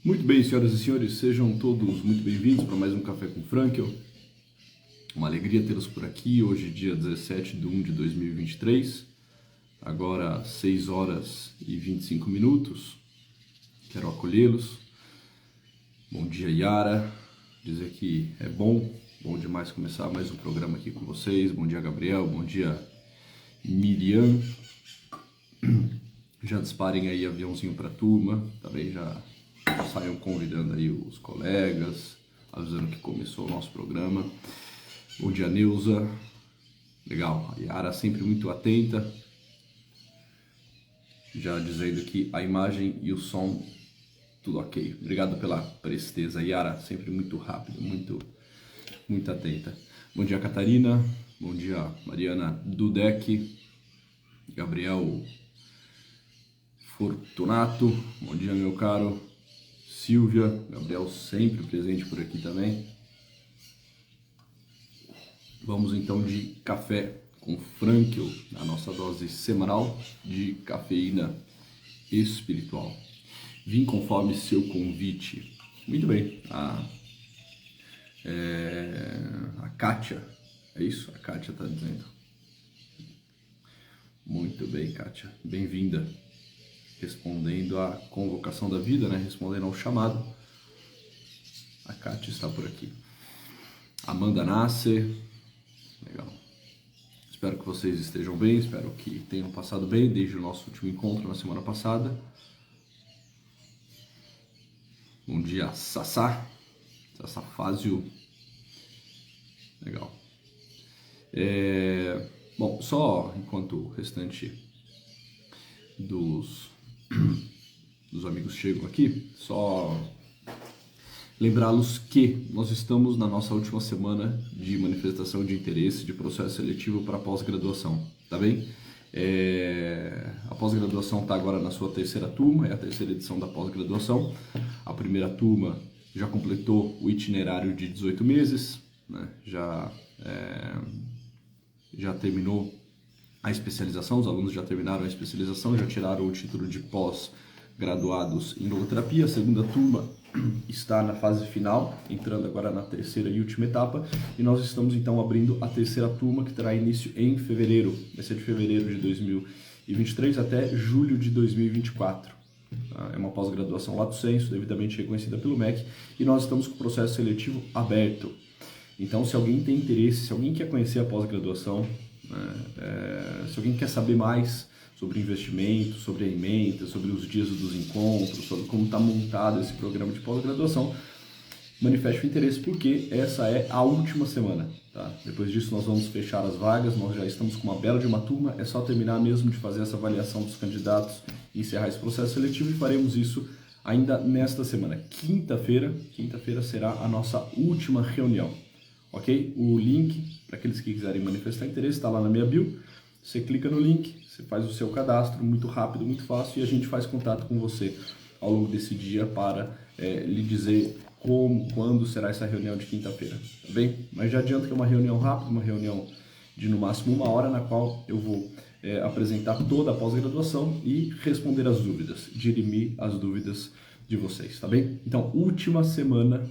Muito bem, senhoras e senhores, sejam todos muito bem-vindos para mais um Café com Frankel. Uma alegria tê-los por aqui, hoje dia 17 de 1 de 2023, agora 6 horas e 25 minutos, quero acolhê-los. Bom dia, Yara, dizer que é bom demais começar mais um programa aqui com vocês. Bom dia, Gabriel, bom dia, Miriam. Já disparem aí aviãozinho para a turma, também já saiam convidando aí os colegas, avisando que começou o nosso programa. Bom dia, Neuza. Legal, a Yara sempre muito atenta, já dizendo que a imagem e o som, tudo ok. Obrigado pela presteza, Yara, sempre muito rápido, muito atenta. Bom dia, Catarina. Bom dia, Mariana Dudek. Gabriel Fortunato. Bom dia, meu caro. Silvia, Gabriel sempre presente por aqui também. Vamos então de café com Frankel, a nossa dose semanal de cafeína espiritual. Vim conforme seu convite. Muito bem, a Kátia, é isso? A Kátia está dizendo. Muito bem, Kátia, bem-vinda. Respondendo à convocação da vida, né? Respondendo ao chamado. A Kátia está por aqui. Amanda Nasser. Legal. Espero que vocês estejam bem, espero que tenham passado bem desde o nosso último encontro na semana passada. Bom dia, Sassá. Sassá Fázio. Legal. Bom, só enquanto o restante dos amigos chegam aqui, só lembrá-los que nós estamos na nossa última semana de manifestação de interesse de processo seletivo para pós-graduação, tá bem? A pós-graduação está agora na sua terceira turma, é a terceira edição da pós-graduação. A primeira turma já completou o itinerário de 18 meses, né? Já terminou a especialização, os alunos já terminaram a especialização, já tiraram o título de pós-graduados em logoterapia. A segunda turma está na fase final, entrando agora na terceira e última etapa, e nós estamos então abrindo a terceira turma, que terá início em fevereiro, vai ser de fevereiro de 2023 até julho de 2024. É uma pós-graduação lato sensu, devidamente reconhecida pelo MEC, e nós estamos com o processo seletivo aberto. Então, se alguém tem interesse, se alguém quer conhecer a pós-graduação, se alguém quer saber mais sobre investimento, sobre a ementa, sobre os dias dos encontros, sobre como está montado esse programa de pós-graduação, manifeste o interesse, porque essa é a última semana, tá? Depois disso nós vamos fechar as vagas, nós já estamos com uma bela de uma turma, é só terminar mesmo de fazer essa avaliação dos candidatos e encerrar esse processo seletivo, e faremos isso ainda nesta semana. Quinta-feira será a nossa última reunião, ok? O link para aqueles que quiserem manifestar interesse está lá na minha bio. Você clica no link, você faz o seu cadastro, muito rápido, muito fácil, e a gente faz contato com você ao longo desse dia para lhe dizer quando será essa reunião de quinta-feira, tá bem? Mas já adianto que é uma reunião rápida, uma reunião de no máximo 1 hora, na qual eu vou apresentar toda a pós-graduação e responder as dúvidas, dirimir as dúvidas de vocês, tá bem? Então, última semana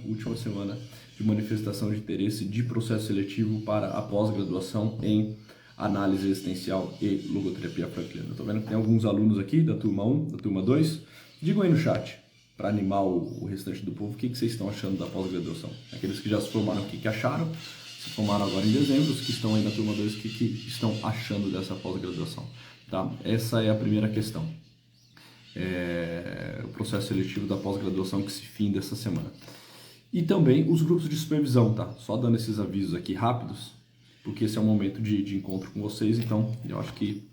de manifestação de interesse de processo seletivo para a pós-graduação em análise existencial e logoterapia frankliana. Estou vendo que tem alguns alunos aqui da turma 1, da turma 2. Digam aí no chat, para animar o restante do povo, o que vocês estão achando da pós-graduação. Aqueles que já se formaram, o que acharam? Se formaram agora em dezembro, os que estão aí na turma 2, o que estão achando dessa pós-graduação. Tá? Essa é a primeira questão. O processo seletivo da pós-graduação que se finda essa semana. E também os grupos de supervisão, tá? Só dando esses avisos aqui rápidos, porque esse é um momento de encontro com vocês, então eu acho que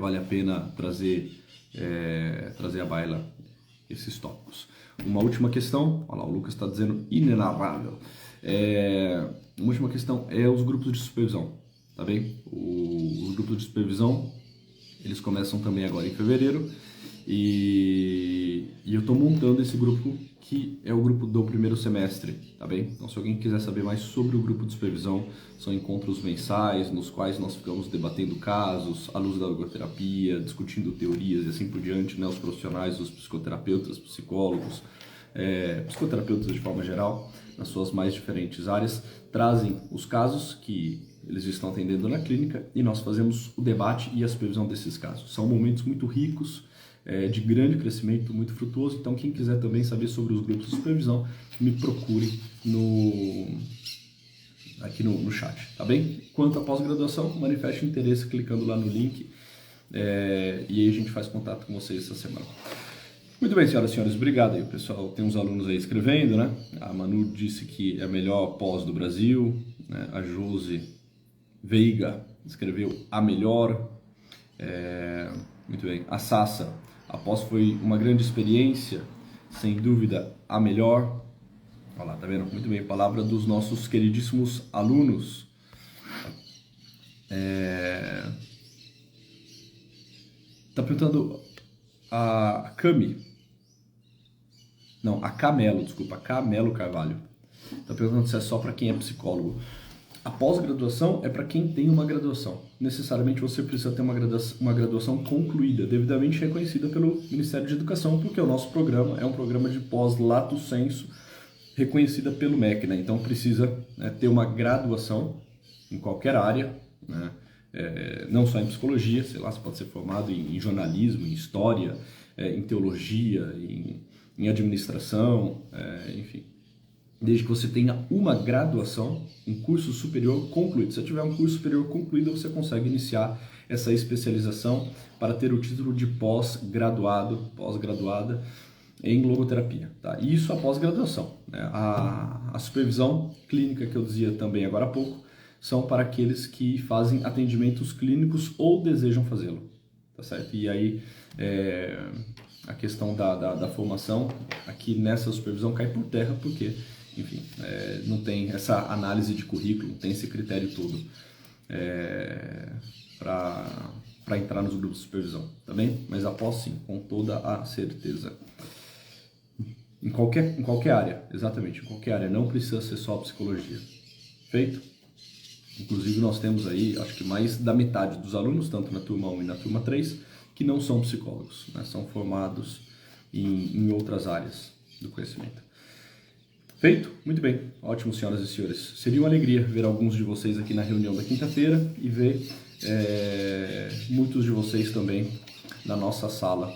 vale a pena trazer à baila esses tópicos. Uma última questão, olha lá, o Lucas está dizendo inenarrável. Uma última questão é os grupos de supervisão, tá bem? Os grupos de supervisão, eles começam também agora em fevereiro, e eu estou montando esse grupo, que é o grupo do primeiro semestre, tá bem? Então, se alguém quiser saber mais sobre o grupo de supervisão, são encontros mensais nos quais nós ficamos debatendo casos à luz da logoterapia, discutindo teorias e assim por diante, né? Os profissionais, os psicoterapeutas, psicólogos, psicoterapeutas de forma geral, nas suas mais diferentes áreas, trazem os casos que eles estão atendendo na clínica e nós fazemos o debate e a supervisão desses casos. São momentos muito ricos, de grande crescimento, muito frutuoso. Então, quem quiser também saber sobre os grupos de supervisão, me procure aqui no chat, tá bem? Quanto à pós-graduação, manifeste o interesse clicando lá no link e aí a gente faz contato com vocês essa semana. Muito bem, senhoras e senhores, obrigado aí. O pessoal tem uns alunos aí escrevendo, né? A Manu disse que é a melhor pós do Brasil, né? A Josi Veiga escreveu a melhor. Muito bem. A Sassa, a pós foi uma grande experiência, sem dúvida a melhor. Olha lá, tá vendo? Muito bem, palavra dos nossos queridíssimos alunos. Tá perguntando a Cami. Não, a Camelo, desculpa, a Camelo Carvalho. Tá perguntando se é só para quem é psicólogo. A pós-graduação é para quem tem uma graduação. Necessariamente você precisa ter uma graduação concluída, devidamente reconhecida pelo Ministério de Educação, porque o nosso programa é um programa de pós-lato sensu, reconhecida pelo MEC, né? Então precisa, né, ter uma graduação em qualquer área, né? Não só em psicologia, sei lá, você pode ser formado em jornalismo, em história, em teologia, em administração, enfim. Desde que você tenha uma graduação, um curso superior concluído. Se você tiver um curso superior concluído, você consegue iniciar essa especialização para ter o título de pós-graduado, pós-graduada em logoterapia. Tá? E isso a pós-graduação, né? A supervisão clínica que eu dizia também agora há pouco são para aqueles que fazem atendimentos clínicos ou desejam fazê-lo. Tá certo? E aí a questão da formação aqui nessa supervisão cai por terra porque, enfim, não tem essa análise de currículo, não tem esse critério todo para entrar nos grupos de supervisão, tá bem? Mas após sim, com toda a certeza. Em qualquer área, exatamente, em qualquer área, não precisa ser só psicologia. Feito? Inclusive nós temos aí, acho que mais da metade dos alunos, tanto na turma 1 e na turma 3, que não são psicólogos, né? São formados em outras áreas do conhecimento. Feito? Muito bem. Ótimo, senhoras e senhores. Seria uma alegria ver alguns de vocês aqui na reunião da quinta-feira e ver muitos de vocês também na nossa sala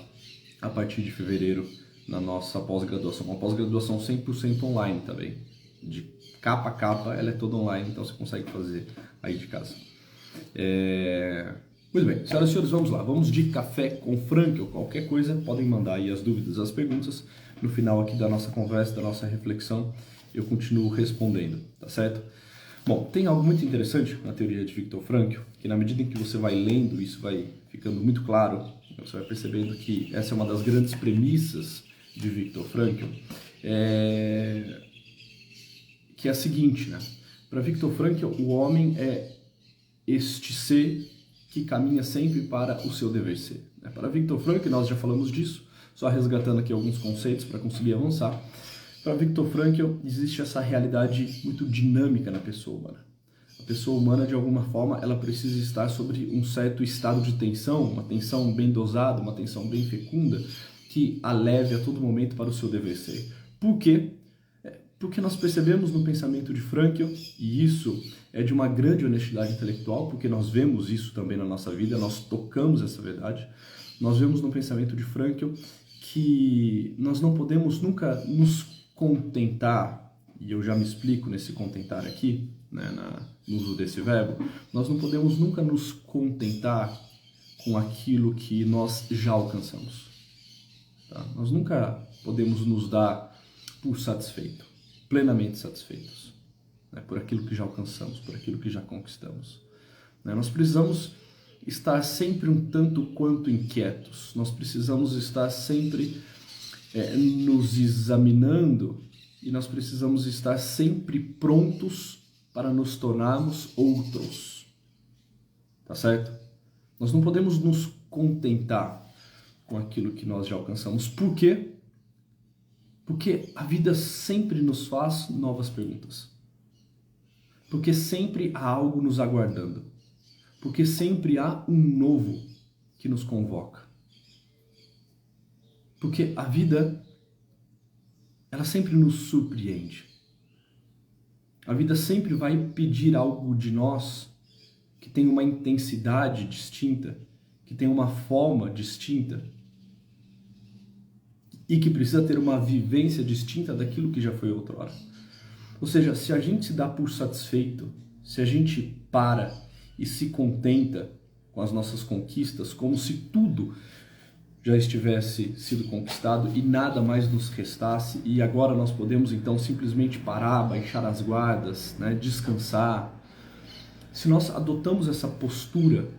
a partir de fevereiro, na nossa pós-graduação. Uma pós-graduação 100% online também. De capa a capa, ela é toda online, então você consegue fazer aí de casa. Muito bem, senhoras e senhores, vamos lá. Vamos de café com Frankel. Qualquer coisa, podem mandar aí as dúvidas, as perguntas. No final aqui da nossa conversa, da nossa reflexão, eu continuo respondendo, tá certo? Bom, tem algo muito interessante na teoria de Viktor Frankl, que na medida em que você vai lendo, isso vai ficando muito claro, você vai percebendo que essa é uma das grandes premissas de Viktor Frankl, que é a seguinte, né? Para Viktor Frankl, o homem é este ser que caminha sempre para o seu dever ser. Para Viktor Frankl, nós já falamos disso, só resgatando aqui alguns conceitos para conseguir avançar. Para Viktor Frankl, existe essa realidade muito dinâmica na pessoa humana. A pessoa humana, de alguma forma, ela precisa estar sobre um certo estado de tensão, uma tensão bem dosada, uma tensão bem fecunda, que a leve a todo momento para o seu dever ser. Por quê? Porque nós percebemos no pensamento de Frankl, e isso é de uma grande honestidade intelectual, porque nós vemos isso também na nossa vida, nós tocamos essa verdade, nós vemos no pensamento de Frankl que nós não podemos nunca nos contentar, e eu já me explico nesse contentar aqui, né, no uso desse verbo, nós não podemos nunca nos contentar com aquilo que nós já alcançamos. Tá? Nós nunca podemos nos dar por satisfeito, plenamente satisfeitos, né, por aquilo que já alcançamos, por aquilo que já conquistamos. Né? Nós precisamos estar sempre um tanto quanto inquietos, nós precisamos estar sempre nos examinando e nós precisamos estar sempre prontos para nos tornarmos outros, tá certo? Nós não podemos nos contentar com aquilo que nós já alcançamos. Por quê? Porque a vida sempre nos faz novas perguntas. Porque sempre há algo nos aguardando. Porque sempre há um novo que nos convoca. Porque a vida ela sempre nos surpreende. A vida sempre vai pedir algo de nós que tem uma intensidade distinta, que tem uma forma distinta e que precisa ter uma vivência distinta daquilo que já foi outrora. Ou seja, se a gente se dá por satisfeito, se a gente para e se contenta com as nossas conquistas, como se tudo já estivesse sido conquistado e nada mais nos restasse, e agora nós podemos então simplesmente parar, baixar as guardas, né, descansar. Se nós adotamos essa postura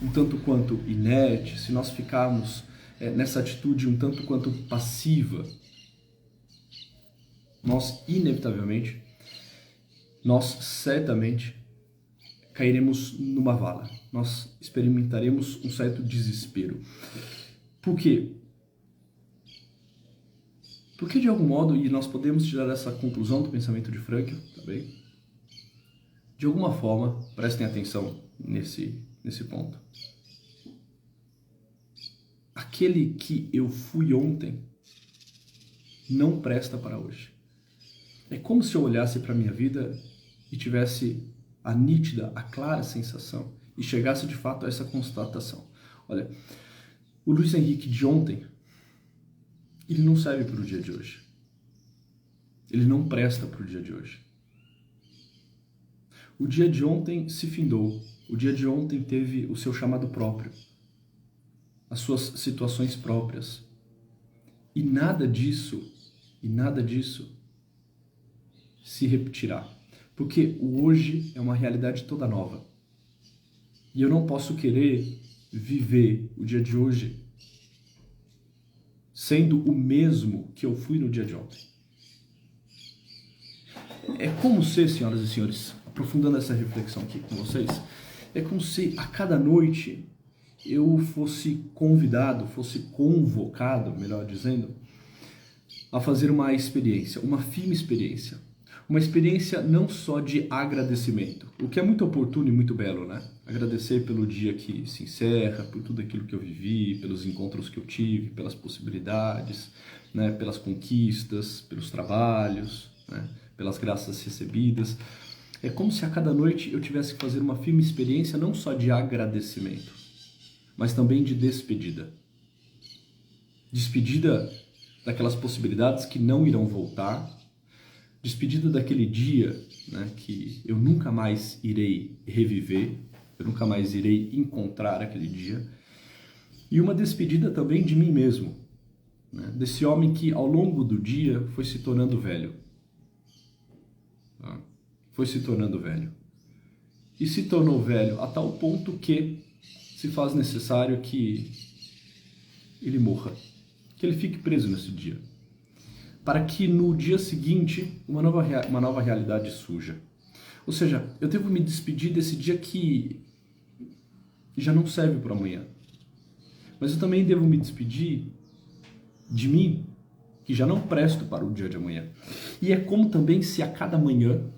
um tanto quanto inerte, se nós ficarmos nessa atitude um tanto quanto passiva, nós inevitavelmente, nós certamente cairemos numa vala. Nós experimentaremos um certo desespero. Por quê? Porque de algum modo, e nós podemos tirar essa conclusão do pensamento de Frankl, tá bem? De alguma forma, prestem atenção nesse ponto. Aquele que eu fui ontem não presta para hoje. É como se eu olhasse para a minha vida e tivesse a nítida, a clara sensação e chegasse de fato a essa constatação. Olha, o Luiz Henrique de ontem, ele não serve para o dia de hoje. Ele não presta para o dia de hoje. O dia de ontem se findou. O dia de ontem teve o seu chamado próprio, as suas situações próprias. E nada disso se repetirá. Porque o hoje é uma realidade toda nova. E eu não posso querer viver o dia de hoje sendo o mesmo que eu fui no dia de ontem. É como se, senhoras e senhores, aprofundando essa reflexão aqui com vocês, é como se a cada noite eu fosse convidado, fosse convocado, melhor dizendo, a fazer uma experiência, uma firme experiência. Uma experiência não só de agradecimento, o que é muito oportuno e muito belo, né? Agradecer pelo dia que se encerra, por tudo aquilo que eu vivi, pelos encontros que eu tive, pelas possibilidades, né? Pelas conquistas, pelos trabalhos, né? Pelas graças recebidas. É como se a cada noite eu tivesse que fazer uma firme experiência não só de agradecimento, mas também de despedida. Despedida daquelas possibilidades que não irão voltar, despedida daquele dia, né, que eu nunca mais irei reviver, eu nunca mais irei encontrar aquele dia, e uma despedida também de mim mesmo, né, desse homem que ao longo do dia foi se tornando velho. Tá? Foi se tornando velho. E se tornou velho a tal ponto que se faz necessário que ele morra, que ele fique preso nesse dia, para que no dia seguinte uma nova realidade surja. Ou seja, eu devo me despedir desse dia que já não serve para amanhã. Mas eu também devo me despedir de mim, que já não presto para o dia de amanhã. E é como também se a cada manhã,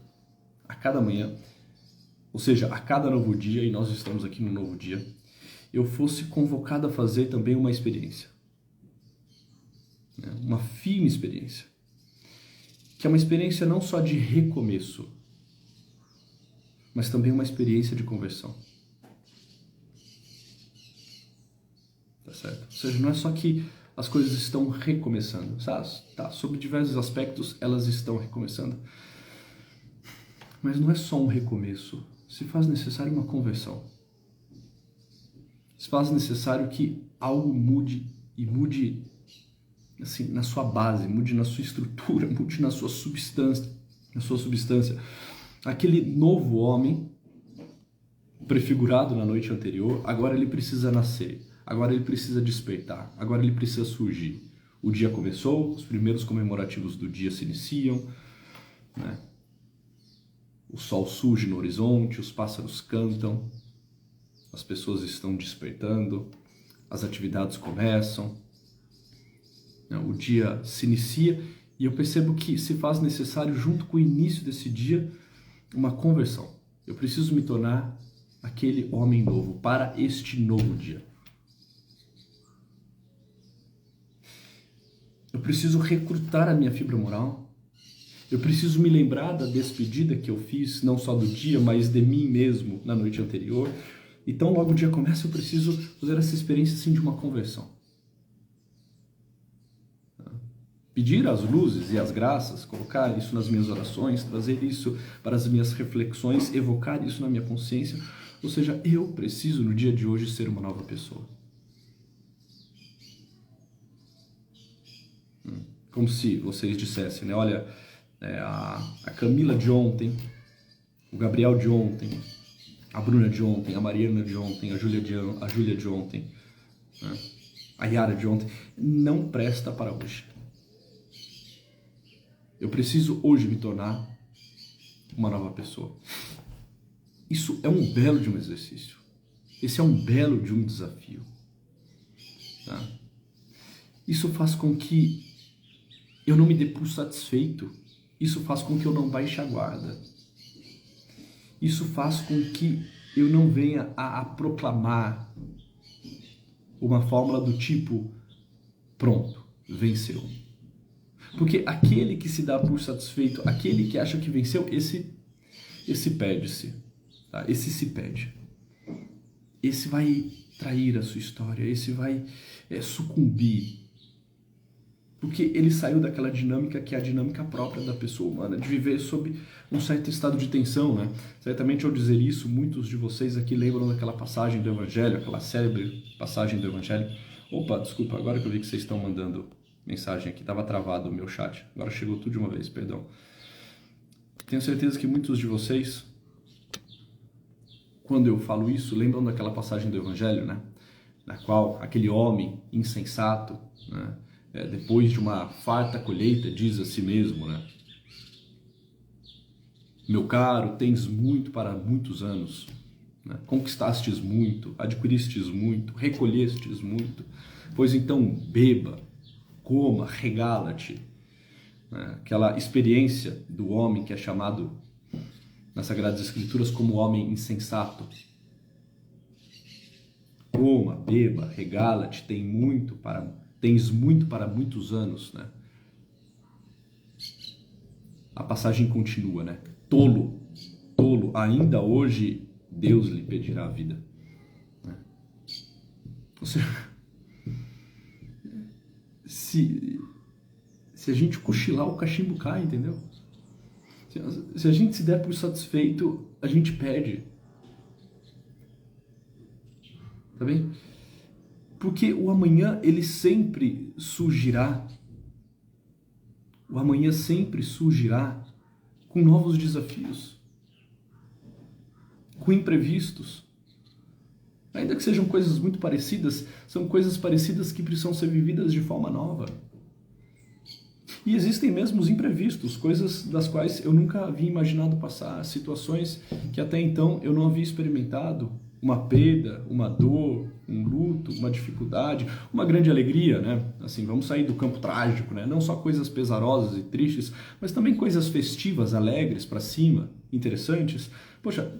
ou seja, a cada novo dia, e nós estamos aqui no novo dia, eu fosse convocado a fazer também uma experiência. Uma firme experiência, que é uma experiência não só de recomeço, mas também uma experiência de conversão. Tá certo? Ou seja, não é só que as coisas estão recomeçando, sabe? Tá, sob diversos aspectos elas estão recomeçando, mas não é só um recomeço, se faz necessário uma conversão. Se faz necessário que algo mude, e mude assim, na sua base, mude na sua estrutura, mude na sua substância, Aquele novo homem, prefigurado na noite anterior, agora ele precisa nascer, agora ele precisa despertar, agora ele precisa surgir. O dia começou, os primeiros comemorativos do dia se iniciam, né? O sol surge no horizonte, os pássaros cantam, as pessoas estão despertando, as atividades começam, o dia se inicia e eu percebo que se faz necessário, junto com o início desse dia, uma conversão. Eu preciso me tornar aquele homem novo para este novo dia. Eu preciso recrutar a minha fibra moral. Eu preciso me lembrar da despedida que eu fiz, não só do dia, mas de mim mesmo na noite anterior. Então, logo o dia começa, eu preciso fazer essa experiência assim de uma conversão. Pedir as luzes e as graças, colocar isso nas minhas orações, trazer isso para as minhas reflexões, evocar isso na minha consciência. Ou seja, eu preciso no dia de hoje ser uma nova pessoa. Como se vocês dissessem, né? Olha, a Camila de ontem, o Gabriel de ontem, a Bruna de ontem, a Mariana de ontem, a Júlia de ontem, né? A Yara de ontem, não presta para hoje. Eu preciso hoje me tornar uma nova pessoa. Isso é um belo de um exercício. Esse é um belo de um desafio. Tá? Isso faz com que eu não me dê por satisfeito. Isso faz com que eu não baixe a guarda. Isso faz com que eu não venha a proclamar uma fórmula do tipo, pronto, venceu. Porque aquele que se dá por satisfeito, aquele que acha que venceu, esse perde-se. Tá? Esse se perde. Esse vai trair a sua história, esse vai sucumbir. Porque ele saiu daquela dinâmica que é a dinâmica própria da pessoa humana, de viver sob um certo estado de tensão, né? Certamente ao dizer isso, muitos de vocês aqui lembram daquela passagem do Evangelho, aquela célebre passagem do Evangelho. Opa, desculpa, agora que eu vi que vocês estão mandando mensagem aqui, estava travado o meu chat, agora chegou tudo de uma vez, perdão. Tenho certeza que muitos de vocês, quando eu falo isso, lembram daquela passagem do Evangelho, né? Na qual aquele homem insensato, né? Depois de uma farta colheita, diz a si mesmo, né? Meu caro, tens muito para muitos anos, né? Conquistastes muito, adquiristes muito, recolhestes muito, pois então beba, coma, regala-te. Né? Aquela experiência do homem que é chamado nas Sagradas Escrituras como homem insensato. Coma, beba, regala-te, tens muito para muitos anos, né? A passagem continua, né? Tolo, ainda hoje Deus lhe pedirá a vida. Né? Ou seja, se a gente cochilar, o cachimbo cai, entendeu? Se a gente se der por satisfeito, a gente perde. Tá bem? Porque o amanhã, ele sempre surgirá. O amanhã sempre surgirá com novos desafios, com imprevistos. Ainda que sejam coisas muito parecidas, são coisas parecidas que precisam ser vividas de forma nova. E existem mesmo os imprevistos, coisas das quais eu nunca havia imaginado passar, situações que até então eu não havia experimentado, uma perda, uma dor, um luto, uma dificuldade, uma grande alegria, né? Assim, vamos sair do campo trágico, né? Não só coisas pesarosas e tristes, mas também coisas festivas, alegres, para cima, interessantes. Poxa,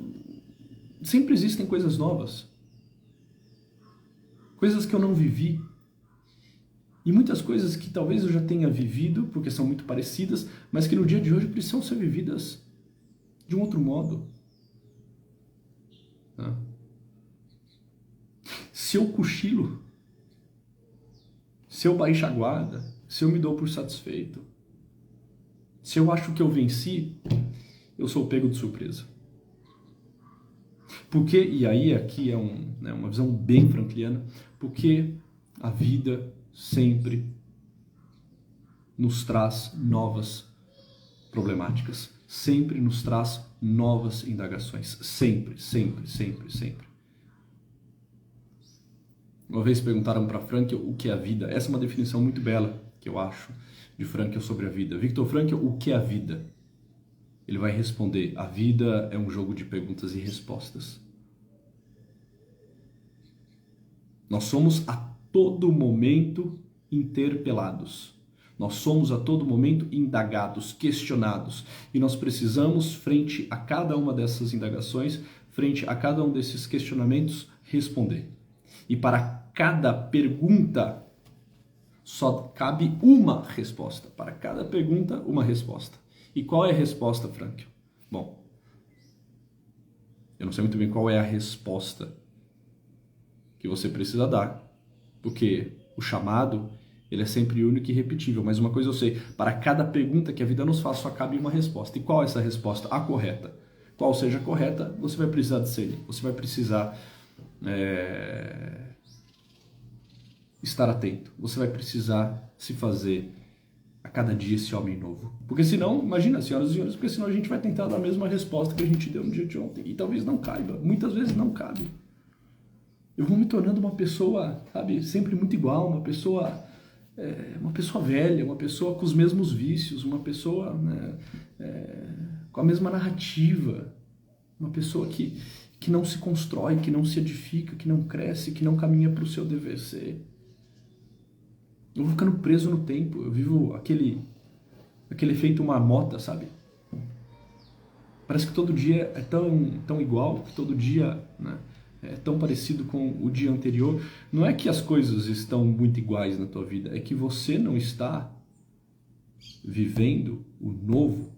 sempre existem coisas novas. Coisas que eu não vivi. E muitas coisas que talvez eu já tenha vivido, porque são muito parecidas, mas que no dia de hoje precisam ser vividas de um outro modo. Tá? Se eu cochilo, se eu baixo a guarda, se eu me dou por satisfeito, se eu acho que eu venci, eu sou pego de surpresa. Porque, e aí aqui é uma visão bem frankliana, porque a vida sempre nos traz novas problemáticas, sempre nos traz novas indagações, sempre. Uma vez perguntaram para Frankl o que é a vida. Essa é uma definição muito bela que eu acho de Frankl sobre a vida. Viktor Frankl, o que é a vida? Ele vai responder: a vida é um jogo de perguntas e respostas. Nós somos a todo momento interpelados. Nós somos a todo momento indagados, questionados. E nós precisamos, frente a cada uma dessas indagações, frente a cada um desses questionamentos, responder. E para cada pergunta, Só cabe uma resposta. Para cada pergunta, uma resposta. E qual é a resposta, Frankl? Bom, eu não sei muito bem qual é a resposta que você precisa dar, porque o chamado, ele é sempre único e repetível. Mas uma coisa eu sei, para cada pergunta que a vida nos faz, só cabe uma resposta. E qual é essa resposta? A correta. Qual seja a correta, você vai precisar discernir. Você vai precisar estar atento. Você vai precisar se fazer a cada dia esse homem novo. Porque senão, imagina, senhoras e senhores, porque senão a gente vai tentar dar a mesma resposta que a gente deu no dia de ontem. E talvez não caiba. Muitas vezes não cabe. Eu vou me tornando uma pessoa, sabe, sempre muito igual, uma pessoa velha, uma pessoa com os mesmos vícios, uma pessoa, né, com a mesma narrativa, uma pessoa que não se constrói, que não se edifica, que não cresce, que não caminha para o seu dever ser. Eu vou ficando preso no tempo, eu vivo aquele efeito marmota, sabe? Parece que todo dia é tão igual, que todo dia, né, é tão parecido com o dia anterior. Não é que as coisas estão muito iguais na tua vida, é que você não está vivendo o novo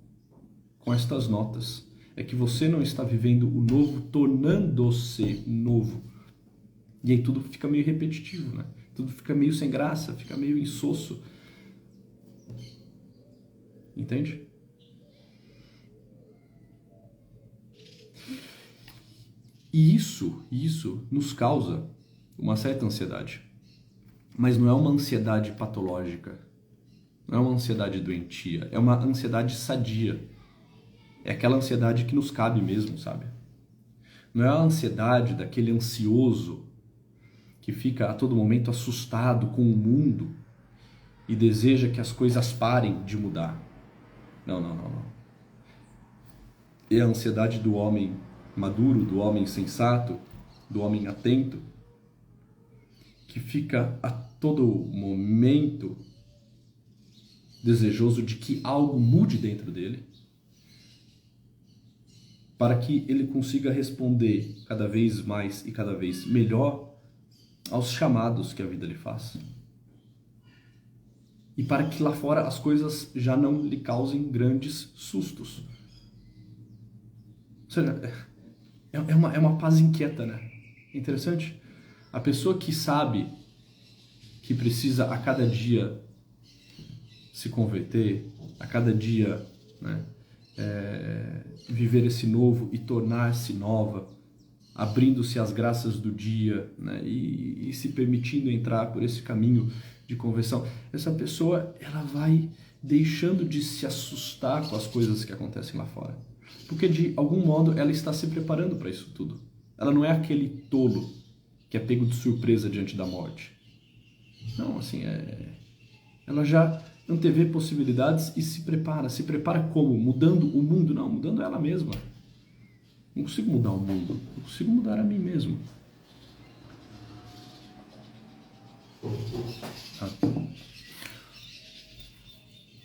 com estas notas. É que você não está vivendo o novo tornando-se novo. E aí tudo fica meio repetitivo, né? Tudo fica meio sem graça, fica meio insosso. Entende? E isso nos causa uma certa ansiedade. Mas não é uma ansiedade patológica. Não é uma ansiedade doentia. É uma ansiedade sadia. É aquela ansiedade que nos cabe mesmo, sabe? Não é a ansiedade daquele ansioso que fica a todo momento assustado com o mundo e deseja que as coisas parem de mudar. Não. É a ansiedade do homem maduro, do homem sensato, do homem atento, que fica a todo momento desejoso de que algo mude dentro dele, para que ele consiga responder cada vez mais e cada vez melhor aos chamados que a vida lhe faz. E para que lá fora as coisas já não lhe causem grandes sustos. Ou seja, é uma paz inquieta, né? Interessante. A pessoa que sabe que precisa a cada dia se converter, a cada dia, né, viver esse novo e tornar-se nova, abrindo-se às graças do dia, né, e se permitindo entrar por esse caminho de conversão, essa pessoa ela vai deixando de se assustar com as coisas que acontecem lá fora. Porque de algum modo ela está se preparando para isso tudo. Ela não é aquele tolo que é pego de surpresa diante da morte. Não, assim, ela já antevê possibilidades e se prepara. Se prepara como? Mudando o mundo? Não, mudando ela mesma. Não consigo mudar o mundo, eu consigo mudar a mim mesmo.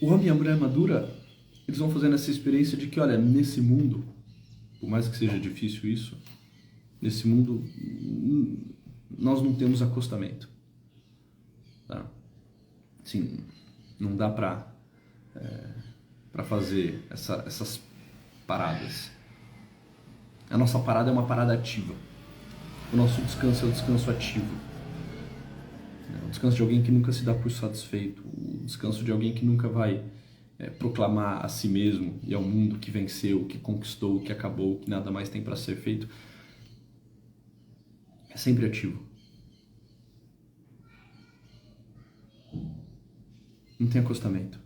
O homem e a mulher madura, eles vão fazendo essa experiência de que, olha, nesse mundo, por mais que seja difícil isso, nesse mundo nós não temos acostamento. Tá? Assim, não dá para fazer essas paradas. A nossa parada é uma parada ativa. O nosso descanso é o descanso ativo. O descanso de alguém que nunca se dá por satisfeito. O descanso de alguém que nunca vai proclamar a si mesmo e ao mundo que venceu, que conquistou, que acabou, que nada mais tem para ser feito. É sempre ativo. Não tem acostamento.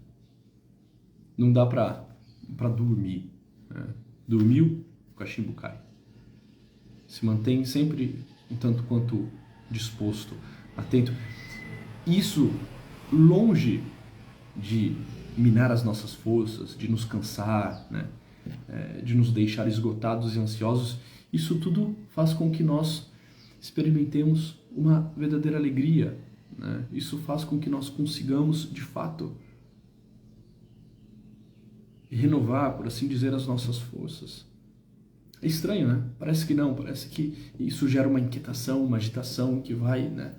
Não dá para dormir. Né? Dormiu, o cachimbo cai. Se mantém sempre um tanto quanto disposto, atento. Isso, longe de minar as nossas forças, de nos cansar, né? De nos deixar esgotados e ansiosos, isso tudo faz com que nós experimentemos uma verdadeira alegria. Né? Isso faz com que nós consigamos, de fato, renovar, por assim dizer, as nossas forças. É estranho, né? Parece que não, parece que isso gera uma inquietação, uma agitação que vai, né,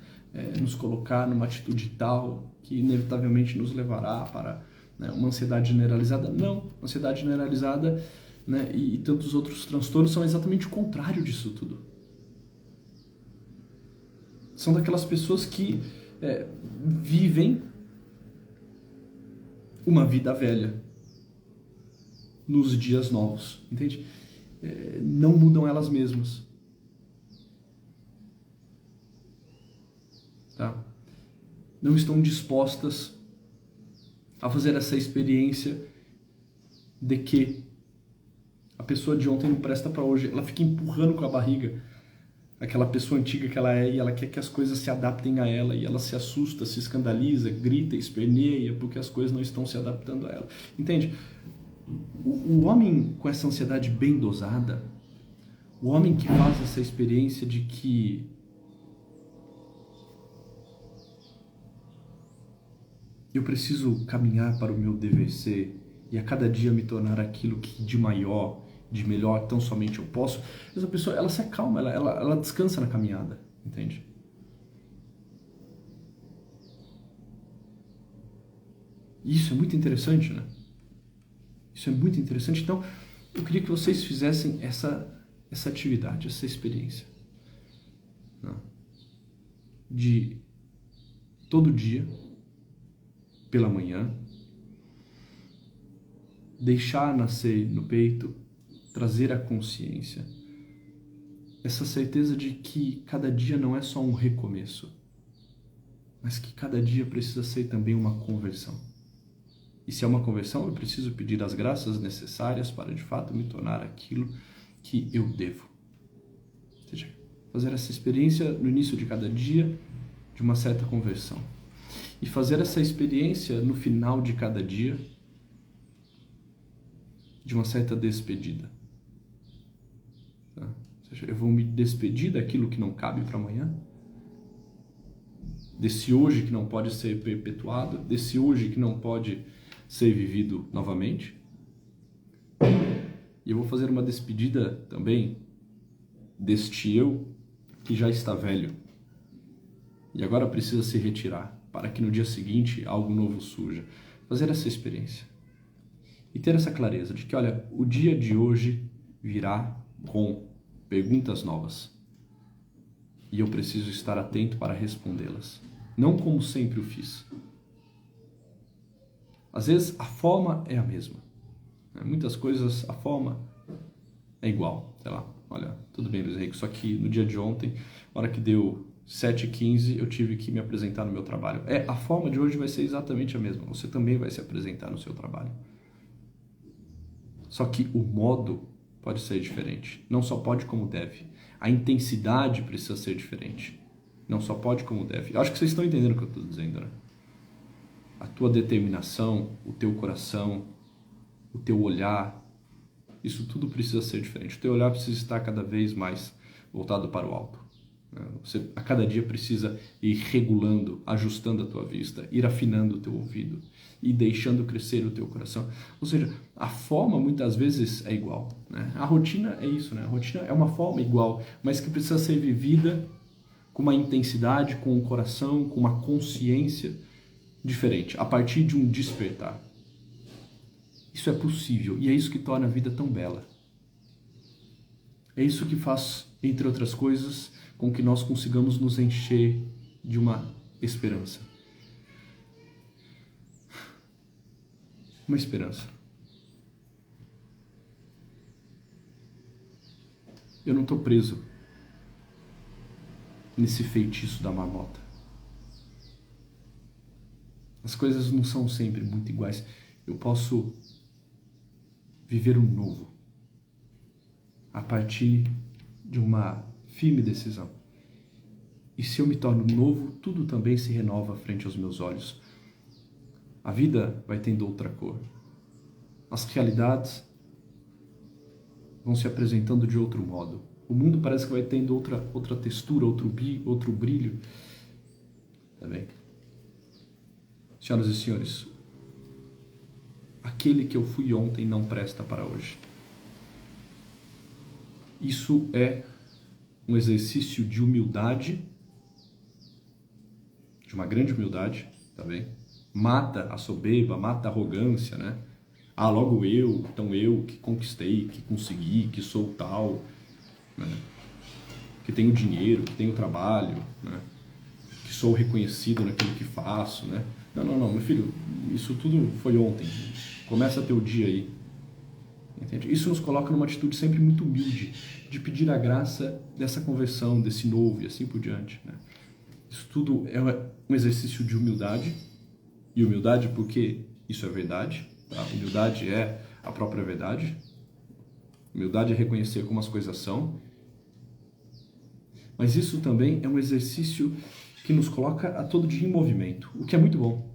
nos colocar numa atitude tal que inevitavelmente nos levará para, né, uma ansiedade generalizada. Não, ansiedade generalizada, né, e tantos outros transtornos são exatamente o contrário disso tudo. São daquelas pessoas que vivem uma vida velha nos dias novos, entende? Não mudam elas mesmas. Tá? Não estão dispostas a fazer essa experiência de que a pessoa de ontem não presta para hoje. Ela fica empurrando com a barriga aquela pessoa antiga que ela é, e ela quer que as coisas se adaptem a ela, e ela se assusta, se escandaliza, grita, esperneia porque as coisas não estão se adaptando a ela. Entende? O homem com essa ansiedade bem dosada, o homem que faz essa experiência de que eu preciso caminhar para o meu dever ser e a cada dia me tornar aquilo que de maior, de melhor, tão somente eu posso, essa pessoa, ela se acalma, ela descansa na caminhada, entende? Isso é muito interessante, né? Isso é muito interessante. Então, eu queria que vocês fizessem essa atividade, essa experiência, né? De todo dia, pela manhã, deixar nascer no peito, trazer a consciência, essa certeza de que cada dia não é só um recomeço, mas que cada dia precisa ser também uma conversão. E se é uma conversão, eu preciso pedir as graças necessárias para de fato me tornar aquilo que eu devo. Ou seja, fazer essa experiência no início de cada dia de uma certa conversão. E fazer essa experiência no final de cada dia de uma certa despedida. Tá? Ou seja, eu vou me despedir daquilo que não cabe para amanhã, desse hoje que não pode ser perpetuado, desse hoje que não pode ser vivido novamente. E eu vou fazer uma despedida também deste eu que já está velho e agora precisa se retirar para que no dia seguinte algo novo surja. Fazer essa experiência e ter essa clareza de que, olha, o dia de hoje virá com perguntas novas e eu preciso estar atento para respondê-las, não como sempre o fiz. Às vezes a forma é a mesma, né? Muitas coisas a forma é igual, sei lá, olha, tudo bem, Luiz Henrique, só que no dia de ontem, na hora que deu 7h15, eu tive que me apresentar no meu trabalho. A forma de hoje vai ser exatamente a mesma, você também vai se apresentar no seu trabalho. Só que o modo pode ser diferente, não só pode como deve. A intensidade precisa ser diferente, não só pode como deve. Eu acho que vocês estão entendendo o que eu estou dizendo, né? A tua determinação, o teu coração, o teu olhar, isso tudo precisa ser diferente. O teu olhar precisa estar cada vez mais voltado para o alto. Você a cada dia precisa ir regulando, ajustando a tua vista, ir afinando o teu ouvido e deixando crescer o teu coração. Ou seja, a forma muitas vezes é igual, né? A rotina é isso, né? A rotina é uma forma igual, mas que precisa ser vivida com uma intensidade, com um coração, com uma consciência diferente, a partir de um despertar. Isso é possível e é isso que torna a vida tão bela. É isso que faz, entre outras coisas, com que nós consigamos nos encher de uma esperança. Uma esperança. Eu não estou preso nesse feitiço da marmota. As coisas não são sempre muito iguais. Eu posso viver um novo a partir de uma firme decisão. E se eu me torno novo, tudo também se renova frente aos meus olhos. A vida vai tendo outra cor. As realidades vão se apresentando de outro modo. O mundo parece que vai tendo outra textura, outro brilho. Tá bem? Senhoras e senhores, aquele que eu fui ontem não presta para hoje. Isso é um exercício de humildade de uma grande humildade, tá bem? Mata a soberba, mata a arrogância, né? Ah, logo então eu que conquistei, que consegui, que sou tal, né? Que tenho dinheiro, que tenho trabalho, né? Que sou reconhecido naquilo que faço, né? Não, meu filho, isso tudo foi ontem. Começa teu dia aí. Entende? Isso nos coloca numa atitude sempre muito humilde, de pedir a graça dessa conversão, desse novo e assim por diante, né? Isso tudo é um exercício de humildade, e humildade porque isso é verdade, tá? Humildade é a própria verdade. Humildade é reconhecer como as coisas são. Mas isso também é um exercício que nos coloca a todo dia em movimento, o que é muito bom.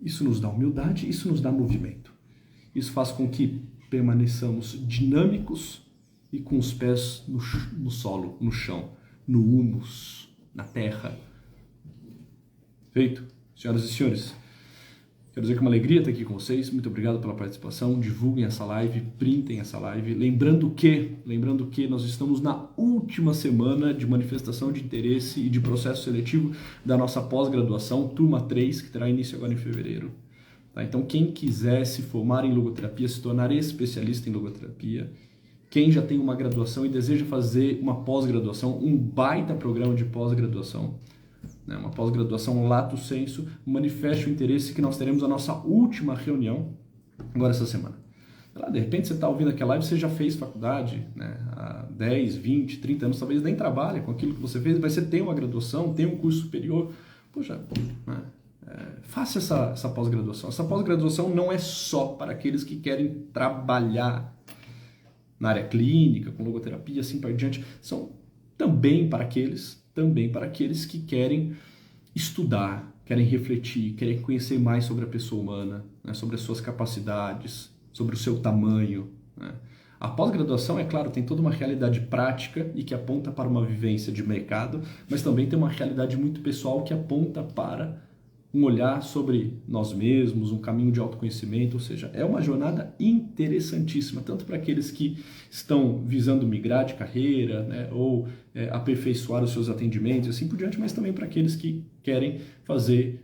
Isso nos dá humildade, isso nos dá movimento. Isso faz com que permaneçamos dinâmicos e com os pés no solo, no chão, no humus, na terra. Feito? Senhoras e senhores, quero dizer que é uma alegria estar aqui com vocês. Muito obrigado pela participação. Divulguem essa live, printem essa live. Lembrando que nós estamos na última semana de manifestação de interesse e de processo seletivo da nossa pós-graduação, turma 3, que terá início agora em fevereiro. Tá? Então, quem quiser se formar em logoterapia, se tornar especialista em logoterapia, quem já tem uma graduação e deseja fazer uma pós-graduação, um baita programa de pós-graduação, né, uma pós-graduação lato sensu, manifeste o interesse que nós teremos a nossa última reunião agora essa semana. De repente você está ouvindo aquela live, você já fez faculdade, né, há 10, 20, 30 anos, talvez nem trabalhe com aquilo que você fez, mas você tem uma graduação, tem um curso superior, poxa, né, faça essa pós-graduação. Essa pós-graduação não é só para aqueles que querem trabalhar na área clínica, com logoterapia, assim por diante, são também para aqueles que querem estudar, querem refletir, querem conhecer mais sobre a pessoa humana, né, sobre as suas capacidades, sobre o seu tamanho, né. A pós-graduação, é claro, tem toda uma realidade prática e que aponta para uma vivência de mercado, mas também tem uma realidade muito pessoal que aponta para um olhar sobre nós mesmos, um caminho de autoconhecimento, ou seja, é uma jornada interessantíssima, tanto para aqueles que estão visando migrar de carreira, né, ou aperfeiçoar os seus atendimentos e assim por diante, mas também para aqueles que querem fazer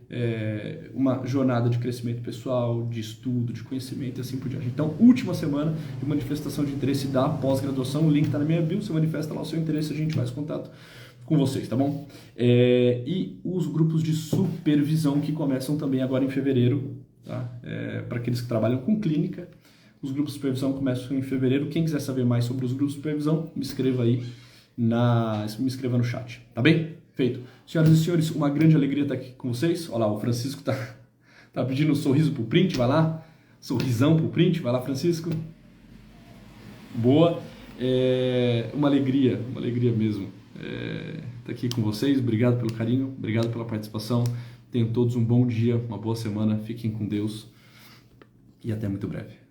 uma jornada de crescimento pessoal, de estudo, de conhecimento e assim por diante. Então, última semana de manifestação de interesse da pós-graduação, o link está na minha bio, você manifesta lá o seu interesse, a gente faz contato com vocês, tá bom? E os grupos de supervisão que começam também agora em fevereiro, tá? Para aqueles que trabalham com clínica, os grupos de supervisão começam em fevereiro. Quem quiser saber mais sobre os grupos de supervisão, me escreva aí, me escreva no chat, tá bem? Feito. Senhoras e senhores, uma grande alegria estar aqui com vocês. Olha lá, o Francisco tá pedindo um sorriso pro print, vai lá. Sorrisão pro print, vai lá, Francisco. Boa. Uma alegria mesmo. Tá aqui com vocês, obrigado pelo carinho, obrigado pela participação, tenham todos um bom dia, uma boa semana, fiquem com Deus e até muito breve.